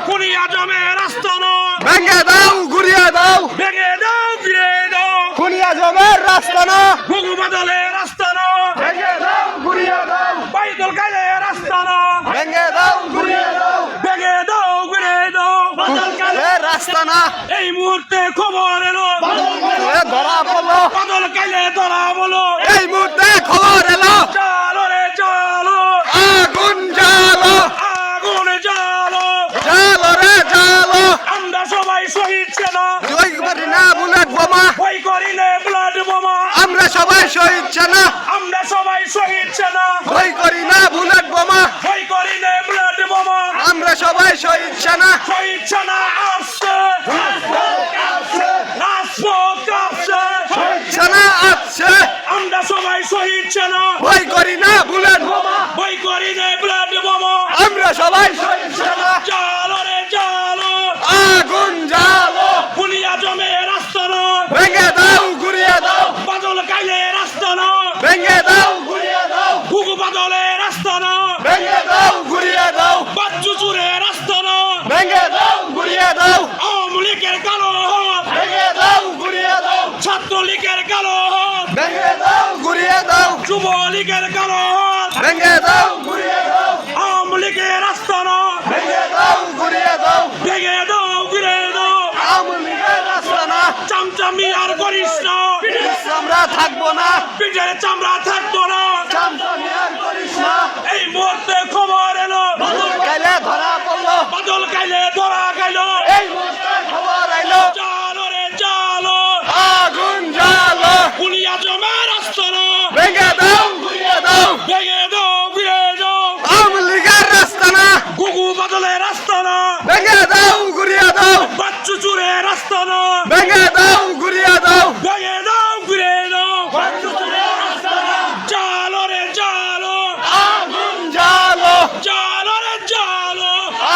খুনিয়া জমের আস্তানা ভেঙে দাও ঘুরিয়ে দাও ভেঙে দাও ফিরে দাও খুনিয়া জমের রাস্তানা ঘুঘু বাদলের আস্তানা ভেঙে দাও ঘুরিয়ে দাও বাইদল কালের আস্তানা ভেঙে দাও ঘুরিয়ে দাও ভেঙে দাও ফিরে দাও বাদল কালের রাস্তানা এই মুহূর্তে খবর এলো ধরা পড়লো বাদল কালে ধরা বলো এই মুহূর্তে খবর এলো চালো রে চালো আগুন জ্বালো আগুন জ্বালো জ্বালো রে জ্বালো আমরা সবাই শহীদ সেনা ওই করি না বুলেট বোমা ভয় করিলে ব্লাড বোমা আমরা সবাই শহীদ সেনা আমরা সবাই শহীদ সেনা ওই করি না বুলেট বোমা ভয় করিলে ব্লাড বোমা আমরা সবাই শহীদ সেনা শহীদ সেনা আসছে রাজপথ কাঁপছে সেনা আছে আমরা সবাই শহীদ সেনা ওই করি না বুলেট বোমা ভয় করিলে ব্লাড বোমা আমরা সবাই শহীদ সেনা চালো রে চালো আগুন জ্বালো খুনিয়া জমের আস্তানা ভেঙে দাও ঘুরিয়ে দাও বাদল কাইলের আস্তানা ভেঙে দাও ঘুরিয়ে দাও ঘুঘু বাদলের আস্তানা ভেঙে দাও ঘুরিয়ে দাও বাচ্চু চুরের আস্তানা ভেঙে দাও ঘুরিয়ে দাও আওয়ামী লীগের কালো হাত ভেঙে দাও ঘুরিয়ে দাও ছাত্রলীগের কালো হাত ভেঙে দাও ঘুরিয়ে দাও যুব লীগের কালো হাত ভেঙে দাও ঘুরিয়ে দাও আওয়ামী লীগের আস্তানা ভেঙে দাও ঘুরিয়ে দাও ভেঙে দাও ঘিরে দাও আওয়ামী লীগের আস্তানা চামচামি আর করিস না আমরা থাকবো না পিঠের চামড়া থাকবো না চামচামি আর করিস না এই মুহূর্তে খবর এলো কাইলে ধরা পড়লো বাদল কাইলে ধরা খাইলো এই মুহূর্তে খবর আইলো চালো রে চালো আগুন জ্বালো খুনিয়া জমের আস্তানা ভেঙে দাও ঘুরিয়ে দাও ভেঙে দাও ফিরে দাও আওয়ামী লীগের রাস্তানা ঘুঘু বাদলের আস্তানা ভেঙে দাও ঘুরিয়ে দাও বাচ্চু চুরের আস্তানা ভেঙে দাও ঘুরিয়ে দাও ভেঙে দাও ফিরে দাও চালো রে চালো আগুন জ্বালো চালো রে চালো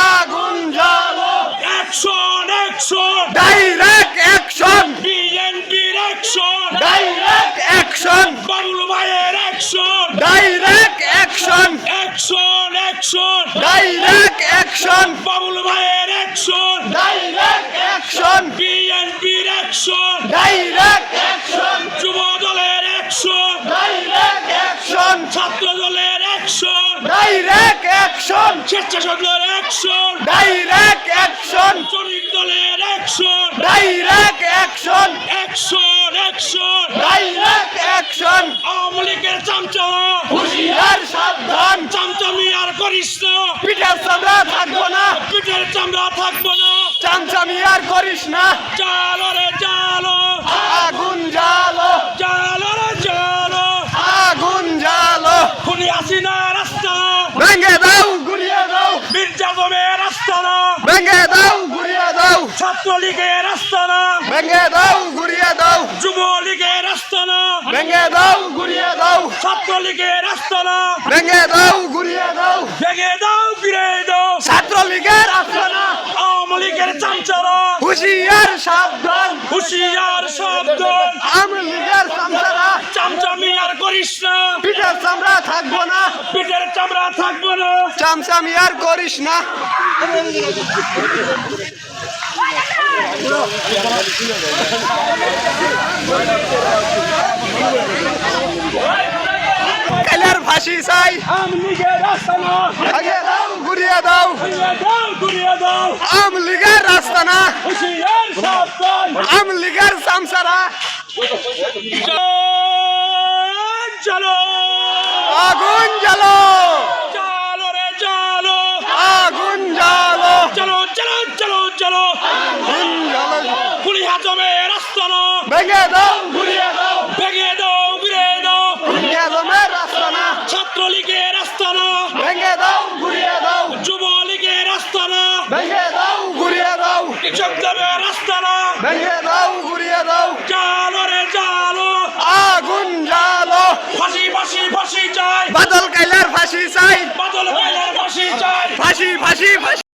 আগুন জ্বালো অ্যাকশন অ্যাকশন ডাইরেক্ট অ্যাকশন বিএনপির অ্যাকশন ডাইরেক্ট অ্যাকশন বাবুল ভাইয়ের action direct action action action direct action Babul ভাইয়ের অ্যাকশন ডাইরেক্ট অ্যাকশন বিএনপির অ্যাকশন ডাইরেক্ট অ্যাকশন যুব দলের অ্যাকশন ডাইরেক্ট অ্যাকশন ছাত্র দলের অ্যাকশন ডাইরেক্ট অ্যাকশন স্বেচ্ছাসেবক দলের অ্যাকশন ডাইরেক্ট অ্যাকশন শ্রমিক দলের action direct action action action direct action Awami লীগের চামচামা হুঁশিয়ার সাবধান চামচামি আর করিস না পিঠের চামড়া থাকবো না পিঠের চামড়া থাকবো না চামচামি আর করিস না চালো রে চালো আগুন জ্বালো চালো রে চালো আগুন জ্বালো খুনি হাসিনা রাস্তা ভেঙে দাও ঘুরিয়ে দাও মির্জা জমের আস্তানা ভেঙে দাও ঘুরিয়ে দাও ছাত্রলীগের আস্তানা ভেঙে দাও ঘুরিয়ে দাও যুব লীগের আস্তানা ভেঙে দাও ঘুরিয়ে দাও ছাত্রলীগের আস্তানা ভেঙে দাও ঘুরিয়ে দাও ভেঙে দাও ফিরে দাও ছাত্রলীগের আস্তানা আওয়ামী লীগের চামচারা হুঁশিয়ার সাবধান হুশিয়ার সাবধান আওয়ামী লীগের চামচারা চামচামি আর করিস না পিঠের চামড়া থাকবো না পিঠের চামড়া থাকবো না চামচামি আর করিস না কালের ফাঁসি চাই আওয়ামী লীগের আস্তানা ভেঙে দাও ঘুরিয়ে দাও ভেঙে দাও ঘুরিয়ে দাও আওয়ামী লীগের রাস্তানা হুশিয়ার সাবধান আওয়ামী লীগের চামচারা চলো আগুন জ্বালো চলো রে চলো আগুন জ্বালো চলো চলো চলো চলো আগুন জ্বালো খুনি হাজমের আস্তানা ভেঙে দাও ঘুরিয়ে দাও ভেঙে দাও ঘুরে দাও ভেঙে দমের রাস্তানা ছাত্রলীগের আস্তানা ভেঙে দাও ঘুরিয়ে দাও যুব লীগের আস্তানা ভেঙে দাও ঘুরিয়ে দাও কৃষক দলের আস্তানা ভেঙে দাও ঘুরিয়ে দাও চলো রে চলো আগুন জ্বালো ফাঁসি ফাঁসি ফাঁসি চাই বাদল কাইলার ফাঁসি চাই বাদল ভাইয়ের ফাঁসি চাই ফাঁসি ফাঁসি ফাঁসি